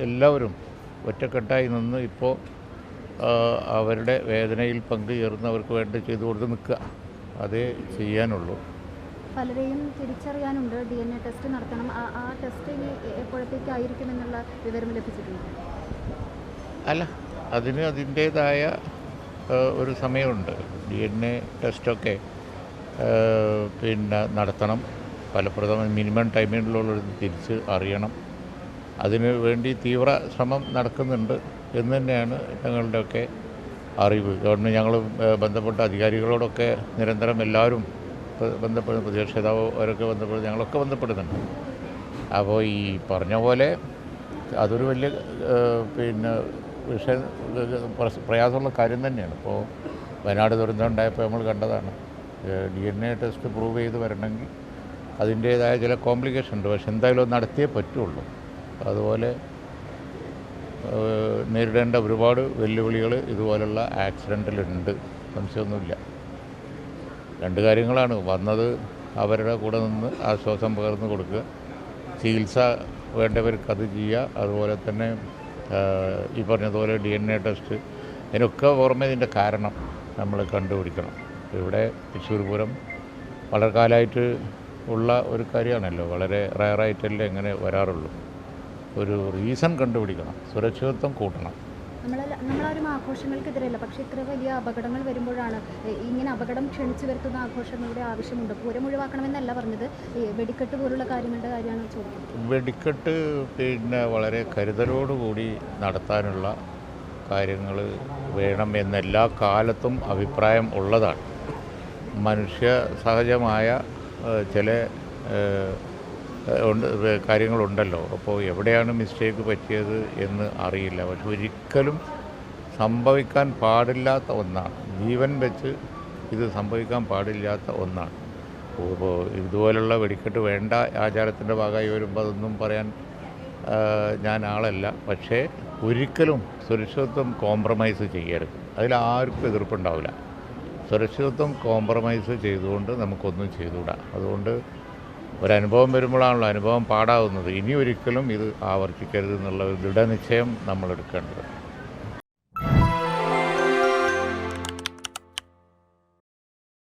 എല്ലാവരും ഒറ്റക്കെട്ടായി നിന്ന് ഇപ്പോൾ അവരുടെ വേദനയിൽ പങ്കുചേർന്നവർക്ക് വേണ്ടി ചെയ്തു കൊടുത്ത് നിൽക്കുക, അതേ ചെയ്യാനുള്ളൂ. പലരെയും തിരിച്ചറിയാനുണ്ട്. DNA ടെസ്റ്റ് നടത്തണം. ആ ടെസ്റ്റ് ഇനി എപ്പോഴത്തേക്കായിരിക്കുമെന്നുള്ള വിവരം ലഭിച്ചിട്ടുണ്ട്? അല്ല, അതിന് അതിൻ്റേതായ ഒരു സമയമുണ്ട്. DNA ടെസ്റ്റൊക്കെ നടത്തണം. ഫലപ്രദമായ മിനിമം ടൈമിനുള്ളിൽ തിരിച്ച് അറിയണം. അതിനു വേണ്ടി തീവ്ര ശ്രമം നടക്കുന്നുണ്ട് എന്ന് തന്നെയാണ് ഞങ്ങളുടെയൊക്കെ അറിവ്. ഗവൺമെൻറ് ഞങ്ങൾ ബന്ധപ്പെട്ട അധികാരികളോടൊക്കെ നിരന്തരം എല്ലാവരും ബന്ധപ്പെടുന്ന പ്രതിപക്ഷ നേതാവ് അവരൊക്കെ ബന്ധപ്പെടുന്നത് ഞങ്ങളൊക്കെ ബന്ധപ്പെടുന്നുണ്ട്. അപ്പോൾ ഈ പറഞ്ഞ പോലെ അതൊരു വലിയ വിഷയം പ്രയാസമുള്ള കാര്യം തന്നെയാണ്. ഇപ്പോൾ വയനാട് ദുരന്തം ഉണ്ടായപ്പോൾ നമ്മൾ കണ്ടതാണ്. DNA ടെസ്റ്റ് പ്രൂവ് ചെയ്ത് വരണമെങ്കിൽ അതിൻ്റേതായ ചില കോംപ്ലിക്കേഷൻ ഉണ്ട്. പക്ഷെ എന്തായാലും അത് നടത്തിയേ പറ്റുള്ളൂ. അതുപോലെ നേരിടേണ്ട ഒരുപാട് വെല്ലുവിളികൾ ഇതുപോലുള്ള ആക്സിഡൻറ്റിലുണ്ട്, സംശയമൊന്നുമില്ല. രണ്ട് കാര്യങ്ങളാണ് വന്നത്. അവരുടെ കൂടെ നിന്ന് ആശ്വാസം പകർന്നു കൊടുക്കുക, ചികിത്സ വേണ്ടവർക്ക് അത് ചെയ്യുക. അതുപോലെ തന്നെ ഈ പറഞ്ഞതുപോലെ DNA ടെസ്റ്റ്, ഇതിനൊക്കെ പുറമെ ഇതിൻ്റെ കാരണം നമ്മൾ കണ്ടുപിടിക്കണം. ഇവിടെ തൃശ്ശൂർ പൂരം വളരെ കാലമായിട്ട് ഉള്ള ഒരു കാര്യമാണല്ലോ, വളരെ റയറായിട്ടല്ലേ എങ്ങനെ വരാറുള്ളൂ. ഒരു റീസൺ കണ്ടുപിടിക്കണം, സുരക്ഷിതത്വം കൂട്ടണം. നമ്മളാരും ആഘോഷങ്ങൾക്കെതിരല്ല, പക്ഷേ ഇത്ര വലിയ അപകടങ്ങൾ വരുമ്പോഴാണ് ഇങ്ങനെ അപകടം ക്ഷണിച്ചു വരുത്തുന്ന ആഘോഷങ്ങളുടെ ആവശ്യമുണ്ട്. പൂരം ഒഴിവാക്കണമെന്നല്ല പറഞ്ഞത്, വെടിക്കെട്ട് പോലുള്ള കാര്യങ്ങളുടെ കാര്യമാണ് ചോദിക്കുന്നത്. വെടിക്കെട്ട് വളരെ കരുതലോടുകൂടി നടത്താനുള്ള കാര്യങ്ങൾ വേണം എന്നെല്ലാ കാലത്തും അഭിപ്രായം ഉള്ളതാണ്. മനുഷ്യ സഹജമായ ചില കാര്യങ്ങളുണ്ടല്ലോ. അപ്പോൾ എവിടെയാണ് മിസ്റ്റേക്ക് പറ്റിയത് എന്ന് അറിയില്ല. പക്ഷെ ഒരിക്കലും സംഭവിക്കാൻ പാടില്ലാത്ത ഒന്നാണ്, ജീവൻ വെച്ച് ഇത് സംഭവിക്കാൻ പാടില്ലാത്ത ഒന്നാണ്. ഇപ്പോൾ ഇതുപോലുള്ള വെടിക്കെട്ട് വേണ്ട ആചാരത്തിൻ്റെ ഭാഗമായി വരുമ്പോൾ അതൊന്നും പറയാൻ ഞാൻ ആളല്ല. പക്ഷേ ഒരിക്കലും സുരക്ഷിതത്വം കോംപ്രമൈസ് ചെയ്യരുത്. അതിലാർക്കും എതിർപ്പുണ്ടാവില്ല. സുരക്ഷിതത്വം കോംപ്രമൈസ് ചെയ്തുകൊണ്ട് നമുക്കൊന്നും ചെയ്തുകൂടാ. അതുകൊണ്ട് ഒരനുഭവം വരുമ്പോഴാണല്ലോ അനുഭവം പാടാവുന്നത്. ഇനി ഒരിക്കലും ഇത് ആവർത്തിക്കരുത് എന്നുള്ള ഒരു ദൃഢനിശ്ചയം നമ്മൾ എടുക്കേണ്ടത്.